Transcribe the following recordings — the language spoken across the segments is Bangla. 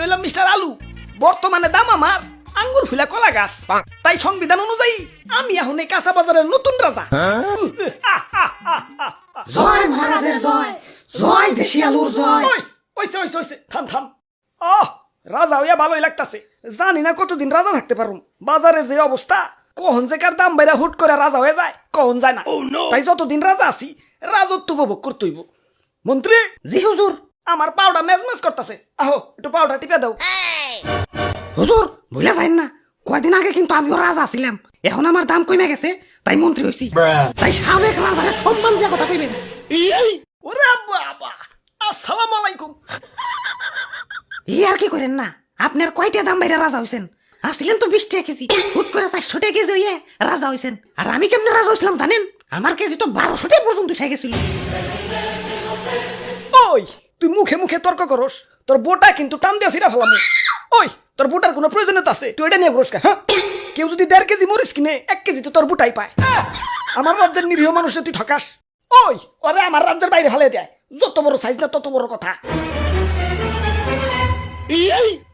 হইলাম মিস্টার আলু, বর্তমানে দাম আমার আঙ্গুর ফুলা কলা গাছ। তাই সংবিধান অনুযায়ী আমি এখন এই কাঁচা বাজারের নতুন রাজা। জয় মহারাজের জয়, জয় দেশি আলুর জয়। ওইসে থাম থাম। রাজা হইয়া ভালোই লাগতাছে, জানি না কতদিন রাজা থাকতে পারুম। বাজারের যে অবস্থা, কখন যে কার দাম বাইরা হুট করে রাজা হয়ে যায় কখন যায় না। তাই যতদিন রাজা আছি রাজত্ব উপভোগ করতে হইব। মন্ত্রী। জি হুজুর। আমার পাউডা মেজমেজ করতেছে, আহো একটু পাউডার টিপে দাও। হুজুর ভুলে যাইন না, কয়দিন আগে কিন্তু আমিও রাজা ছিলাম, এখন আমার দাম কমে গেছে তাই মন্ত্রী হইছি। তাই সাবেক রাজারে সম্মান দিয়া কথা কইবেন। ওরে বাবা, আসসালামু আলাইকুম। আর কি করেন না, আপনার কয়টা দাম বাইরে রাজা হইছেন? আসছিলেন তো 20 টাকা কেজি, হুট করে 400 টাকা কেজি হইয়ে রাজা হইছেন। আর আমি কেমনে রাজা হইছিলাম জানেন? আমার কেজি তো 1200 টাকা পর্যন্ত উঠে গেছিল। ওই তুই মুখে মুখে তর্ক করস, তোর বোটা কিন্তু টান দিয়া ছিড়া ফেলাম। ওই তোর বোটার কোনো প্রয়োজনীয়তা আছে? তুই এটা নিয়ে ঘুরস। হ্যাঁ, কেউ যদি 1.5 কেজি মরিস কিনে 1 কেজি তো তোর বোটাই পায়। আমার রাজ্যের নিরীহ মানুষের তুই ঠকাস। ওই ওরে আমার রাজ্যের বাইরে ফেলে দেয়, যত বড় সাইজ না তত বড় কথা।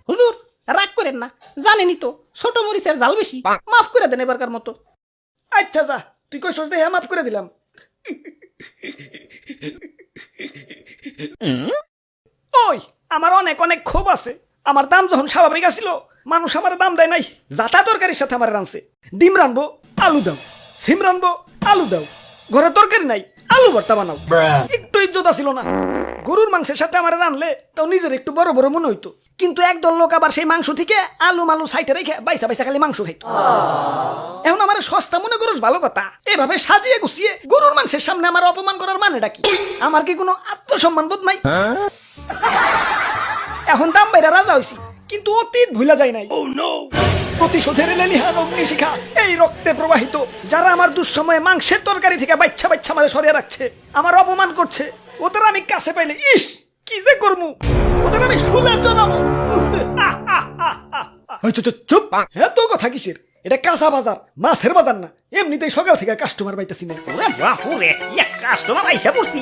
হুজুর রাগ করেন না, জানেনই তো ছোট মরিচের জাল বেশি, মাফ করে দেন এবারকার মতো। আচ্ছা যা, তুই কইছস দেখে মাফ করে দিলাম। ওই আমার অনেক অনেক ক্ষোভ আছে। আমার দাম যখন স্বাভাবিক আসিল, মানুষ আমার দাম দেয় নাই। যাতা তরকারির সাথে আমার রানছে, ডিম রানবো আলু দাও, সিম রানবো আলু দাও, ঘরে তরকারি নাই আলু ভর্তা বানাও। একটু ইজ্জত আসিল না। গরুর মাংসের সাথে আমার রানলে তাও নিজের একটু বড় বড় মনে হইতো, কিন্তু একদল লোক আবার সেই মাংস থেকে আলু মালু সাইটে রেখে বাইসা বাইসা খালি মাংস খাইতো। এখন আমার সস্তা মনে করস ভালো কথা, এভাবে সাজিয়ে গুছিয়ে গরুর মাংসের সামনে আমার অপমান করার মানেটা কি? আমার কি কোনো আত্মসম্মান বোধ নাই? এখন দাম বাইরা রাজা হইছি, কিন্তু অতীত ভুলা যায় নাই। প্রতিশোধের লেলিহান অগ্নিশিখা এই রক্তে প্রবাহিত। যারা আমার দুঃসময়ে মাংসের তরকারি থেকে বাচ্চা বাচ্চা মারে সরিয়ে রাখছে, আমার অপমান করছে, ওদের আমি কাছে পাইলে ইস কি যে করমু, ওদের আমি শুলে জানাবো। চুপ, এত কথা কিসের? এটা কাঁচা বাজার, মাছের বাজার না। এমনিতেই সকাল থেকে কাস্টমার পাইতেছি না। ওরে বাপুরে, এক কাস্টমার আইসা পড়ছি।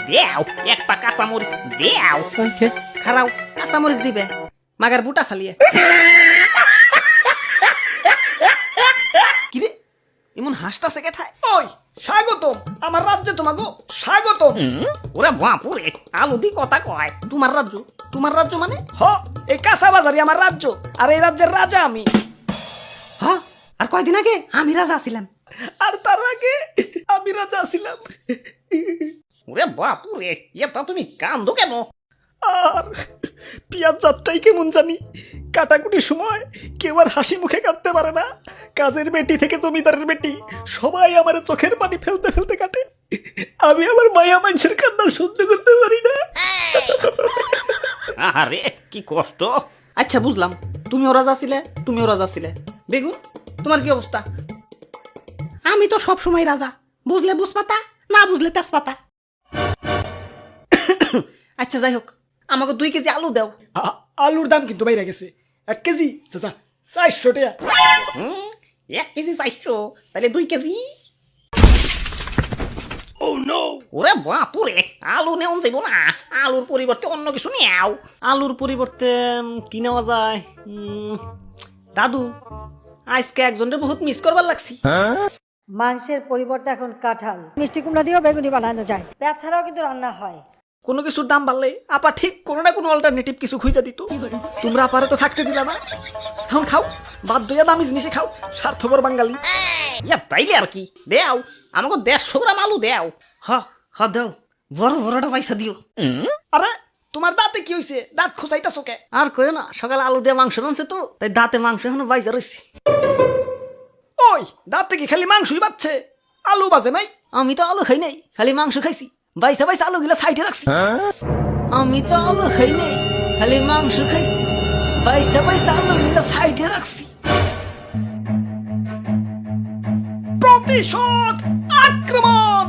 দেও এক পা কাঁচা মরিচ দেও। খারাও কাঁচা মরিচ দিবে, মাগার বুটা ফালিয়ে। কিরে এমন হাসতাছে কেঠায়? ওই স্বাগতম, আমার রাজ্যে তোমাকে স্বাগতম। ওরে বাপুরে, আলু দি কথা কয়। তোমার রাজ্য? তোমার রাজ্য মানে? হ, এই কাঁচা বাজারই আমার রাজ্য, আর এই রাজ্যের রাজা আমি। হ্যাঁ, আর কয়দিন আগে আমি রাজা ছিলাম। আর তার আগে আমি রাজা ছিলাম। ওরে বাপুরে, এটা তুমি কান্দো কেন? আর পিয়াজ যাত্রাই কেমন জানি, কাটাকুটির সময় কেউ আর হাসি মুখে কাটতে পারে না। কাজের বেটি থেকে জমিদারের বেটি সবাই আমার চোখের পানি ফেলতে ফেলতে কাটে। আমি আমার মায়া মানুষের কান্না সহ্য করতে পারি না। আরে কি কষ্ট। আচ্ছা বুঝলাম, তুমিও রাজা ছিলে, তুমিও রাজা ছিলে। বেগুন তোমার কি অবস্থা? আমি তো সব সময় রাজা, বুঝলে বুঝপাতা, না বুঝলে তেজপাতা। আচ্ছা যাই হোক, আমাকে 2 কেজি আলু দাও। আলুর দাম কিন্তু বাইরে গেছে। 1 কেজি চাচা 400 টাকা। 1 কেজি 400, তাহলে 2 কেজি। ওরে বাপুরে, আলু নেওয়া যাইব না, আলুর পরিবর্তে অন্য কিছু নেও। আলুর পরিবর্তে কি নেওয়া যায়? দাদু, আজকে একজনের বহুত মিস করবার লাগছি। মাংসের পরিবর্তে এখন কাঁঠাল, মিষ্টি কুমড়া দিয়েও বেগুনি বানানো যায়, পেঁয়াজ ছাড়াও কিন্তু রান্না হয়। কোনো কিছুর দাম বাড়লে আপা ঠিক কোনো না কোনো অল্টারনেটিভ কিছু খুঁজে দিত। তোমরা আপারে তো থাকতে দিলা না। এখন খাও, বাধ্য হইয়া দামি জিনিসে খাও, স্বার্থপর বাঙালি। তাইলে আর কি, দেও আমাকে 150 গ্রাম আলু দেও। হ দাও, বড় বড়টা পয়সা দিও। আরে তোমার দাঁতে কি হইছে? দাঁত খোঁচাইতাছো কে? আর কইও না, সকালে আলু দিয়ে মাংস রানছে তো, তাই দাঁতে মাংস এখনো বাইজা রয়েছে। ওই দাঁতে কি খালি মাংসই বাচ্ছে, আলু বাজে নাই? আমি তো আলু খাই নাই, খালি মাংস খাইছি। বাইসা বাইসা আলু গিলা সাইডে রাখছি। আমি তো আলু খাই নাই, খালি মাংস খাইছি। বাইসা বাইসা আলু গিলা সাইডে রাখছি। প্রতিশোধ, আক্রমণ।